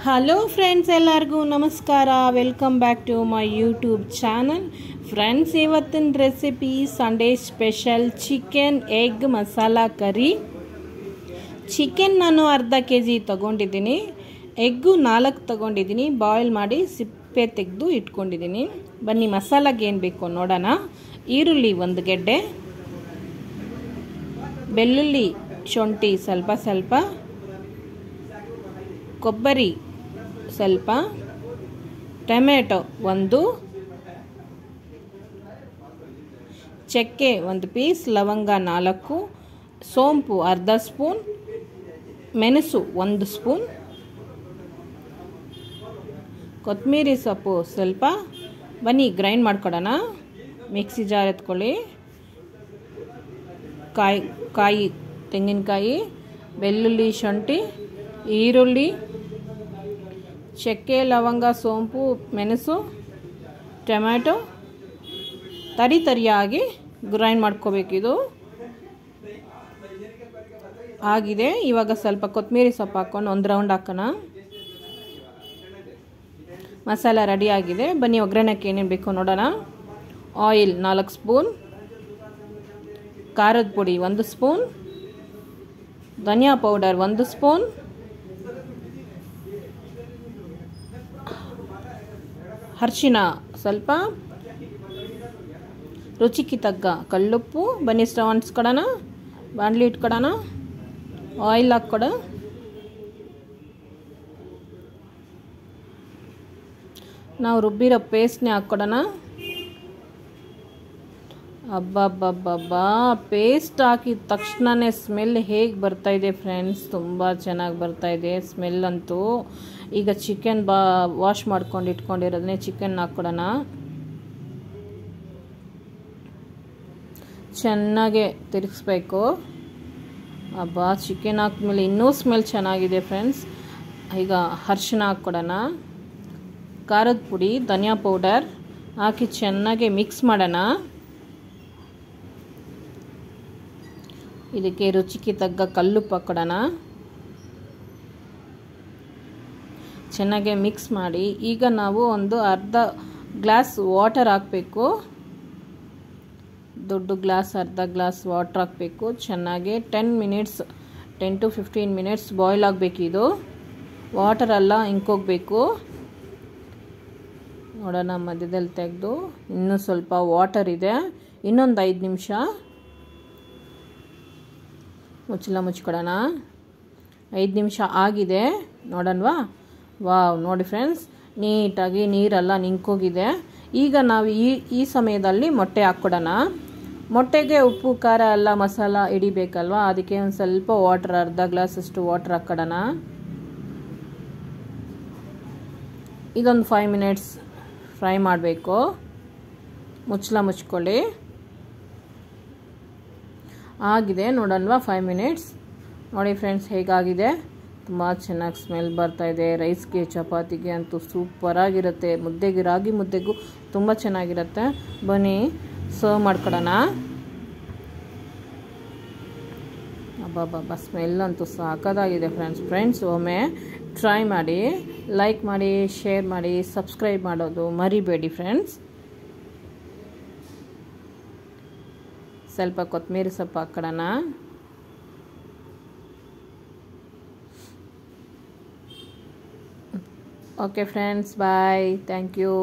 Hello friends, ಎಲ್ಲರಿಗೂ ನಮಸ್ಕಾರ. Welcome back to my YouTube channel. Friends, ಇವತ್ತಿನ recipe Sunday special chicken egg masala curry. Chicken ನಾನು ಅರ್ಧ kg ತೊಗೊಂಡಿದ್ದೀನಿ. ಎಗ್ಗು 4 ತೊಗೊಂಡಿದ್ದೀನಿ. ಬಾಯ್ಲ್ ಮಾಡಿ ಸಿಪ್ಪೆ ತೆಗೆದು ಇಟ್ಕೊಂಡಿದ್ದೀನಿ. ಬನ್ನಿ ಮಸಾಲಾಗೆ ಏನು ಬೇಕು ನೋಡೋಣ. ಈರುಳ್ಳಿ 1 ಗೆಡ್ಡೆ, ಬೆಳ್ಳುಳ್ಳಿ ಶುಂಠಿ ಸ್ವಲ್ಪ, ಕೊಬ್ಬರಿ ಸ್ವಲ್ಪ, ಟೊಮೆಟೊ 1, ಚಕ್ಕೆ 1 ಪೀಸ್, ಲವಂಗ 4, ಸೋಂಪು ಅರ್ಧ ಸ್ಪೂನ್, ಮೆಣಸು 1 ಸ್ಪೂನ್, ಕೊತ್ತಂಬರಿ ಸೊಪ್ಪು ಸ್ವಲ್ಪ. ಬನ್ನಿ ಗ್ರೈಂಡ್ ಮಾಡ್ಕೊಡೋಣ. ಮಿಕ್ಸಿ ಜಾರ್ ಎತ್ಕೊಳ್ಳಿ. ಕಾಯಿ ತೆಂಗಿನಕಾಯಿ, ಬೆಳ್ಳುಳ್ಳಿ ಶುಂಠಿ, ಈರುಳ್ಳಿ, ಚಕ್ಕೆ ಲವಂಗ ಸೋಂಪು ಮೆಣಸು, ಟೊಮ್ಯಾಟೊ ತರಿಯಾಗಿ ಗ್ರೈಂಡ್ ಮಾಡ್ಕೋಬೇಕಿದು. ಆಗಿದೆ. ಇವಾಗ ಸ್ವಲ್ಪ ಕೊತ್ತಂಬರಿ ಸೊಪ್ಪು ಹಾಕ್ಕೊಂಡು 1 ರೌಂಡ್ ಹಾಕೋಣ. ಮಸಾಲ ರೆಡಿ ಆಗಿದೆ. ಬನ್ನಿ ಒಗ್ಗರಣೆಗೆ ಏನೇನು ಬೇಕು ನೋಡೋಣ. ಆಯಿಲ್ 4 ಸ್ಪೂನ್, ಖಾರದ ಪುಡಿ 1 ಸ್ಪೂನ್, ಧನಿಯಾ ಪೌಡರ್ 1 ಸ್ಪೂನ್, ಅರಿಶಿನ ಸ್ವಲ್ಪ, ರುಚಿಗೆ ತಗ್ಗ ಕಲ್ಲುಪ್ಪು. ಬನ್ನಿ ಸ್ಟವ್ ಅಂಟಿಸ್ಕೊಡೋಣ. ಬಾಣಲಿ ಇಟ್ಕೊಡೋಣ. ಆಯಿಲ್ ಹಾಕ್ಕೊಡ. ನಾವು ರುಬ್ಬಿರೋ ಪೇಸ್ಟ್ನೇ ಹಾಕ್ಕೊಡೋಣ. ಅಬ್ಬಬ್ಬಬ್ಬಬ್ಬಾ, ಪೇಸ್ಟ್ ಹಾಕಿದ ತಕ್ಷಣವೇ ಸ್ಮೆಲ್ ಹೇಗೆ ಬರ್ತಾಯಿದೆ ಫ್ರೆಂಡ್ಸ್, ತುಂಬ ಚೆನ್ನಾಗಿ ಬರ್ತಾಯಿದೆ ಸ್ಮೆಲ್ ಅಂತೂ. ಈಗ ಚಿಕನ್ ವಾಶ್ ಮಾಡ್ಕೊಂಡು ಇಟ್ಕೊಂಡಿರೋದನ್ನೇ ಚಿಕನ್ ಹಾಕ್ಕೊಡೋಣ. ಚೆನ್ನಾಗೆ ತಿರುಗಿಸ್ಬೇಕು. ಅಬ್ಬಾ, ಚಿಕನ್ ಹಾಕಿದ್ಮೇಲೆ ಇನ್ನೂ ಸ್ಮೆಲ್ ಚೆನ್ನಾಗಿದೆ ಫ್ರೆಂಡ್ಸ್. ಈಗ ಅರಿಶಿನ ಹಾಕ್ಕೊಡೋಣ. ಖಾರದ ಪುಡಿ, ಧನಿಯಾ ಪೌಡರ್ ಹಾಕಿ ಚೆನ್ನಾಗೆ ಮಿಕ್ಸ್ ಮಾಡೋಣ. ಇದಕ್ಕೆ ರುಚಿಗೆ ತಗ್ಗ ಕಲ್ಲುಪ್ಪು ಹಾಕ್ಕೊಡೋಣ. ಚೆನ್ನಾಗೆ ಮಿಕ್ಸ್ ಮಾಡಿ ಈಗ ನಾವು ಒಂದು ಅರ್ಧ ಗ್ಲಾಸ್ ವಾಟರ್ ಹಾಕಬೇಕು. ದೊಡ್ಡ ಗ್ಲಾಸ್ ಅರ್ಧ ಗ್ಲಾಸ್ ವಾಟರ್ ಹಾಕಬೇಕು. ಚೆನ್ನಾಗಿ 10 to 15 ಮಿನಿಟ್ಸ್ ಬಾಯ್ಲ್ ಆಗಬೇಕು. ಇದು ವಾಟರೆಲ್ಲ ಇಂಕೋಗಬೇಕು. ನೋಡೋಣ, ಮಧ್ಯದಲ್ಲಿ ತೆಗೆದು ಇನ್ನೂ ಸ್ವಲ್ಪ ವಾಟರ್ ಇದೆ. ಇನ್ನೊಂದು 5 ನಿಮಿಷ ಮುಚ್ಚಿಕೊಡೋಣ. 5 ನಿಮಿಷ ಆಗಿದೆ. ನೋಡೋಣವಾ? ವಾವ್, ನೋಡಿ ಫ್ರೆಂಡ್ಸ್, ನೀಟಾಗಿ ನೀರೆಲ್ಲ ನಿಂಕೋಗಿದೆ. ಈಗ ನಾವು ಈ ಸಮಯದಲ್ಲಿ ಮೊಟ್ಟೆ ಹಾಕ್ಕೊಡೋಣ. ಮೊಟ್ಟೆಗೆ ಉಪ್ಪು ಖಾರ ಎಲ್ಲ ಮಸಾಲ ಹಿಡಿಬೇಕಲ್ವ, ಅದಕ್ಕೆ ಒಂದು ಸ್ವಲ್ಪ ವಾಟರ್, ಅರ್ಧ ಗ್ಲಾಸಷ್ಟು ವಾಟರ್ ಹಾಕ್ಕೊಡೋಣ. ಇದೊಂದು 5 ಮಿನಿಟ್ಸ್ ಫ್ರೈ ಮಾಡಬೇಕು. ಮುಚ್ಕೊಳ್ಳಿ. ಆಗಿದೆ ನೋಡೋಣವಾ? 5 ಮಿನಿಟ್ಸ್. ನೋಡಿ ಫ್ರೆಂಡ್ಸ್, ಹೇಗಾಗಿದೆ. ತುಂಬ ಚೆನ್ನಾಗಿ ಸ್ಮೆಲ್ ಬರ್ತಾಯಿದೆ. ರೈಸ್ಗೆ ಚಪಾತಿಗೆ ಅಂತೂ ಸೂಪರಾಗಿರುತ್ತೆ. ಮುದ್ದೆಗೆ, ರಾಗಿ ಮುದ್ದೆಗೂ ತುಂಬ ಚೆನ್ನಾಗಿರುತ್ತೆ. ಬನ್ನಿ ಸರ್ವ್ ಮಾಡ್ಕೊಡೋಣ. ಅಬ್ಬಬ್ಬಬ್ಬ, ಸ್ಮೆಲ್ ಅಂತೂ ಸಾಕಾಗಿದೆ ಫ್ರೆಂಡ್ಸ್. ಒಮ್ಮೆ ಟ್ರೈ ಮಾಡಿ, ಲೈಕ್ ಮಾಡಿ, ಶೇರ್ ಮಾಡಿ, ಸಬ್ಸ್ಕ್ರೈಬ್ ಮಾಡೋದು ಮರಿಬೇಡಿ ಫ್ರೆಂಡ್ಸ್. ಸ್ವಲ್ಪ ಕೊತ್ತಂಬರಿ ಸೊಪ್ಪು ಹಾಕ್ಕೊಡೋಣ. Okay friends, bye. Thank you.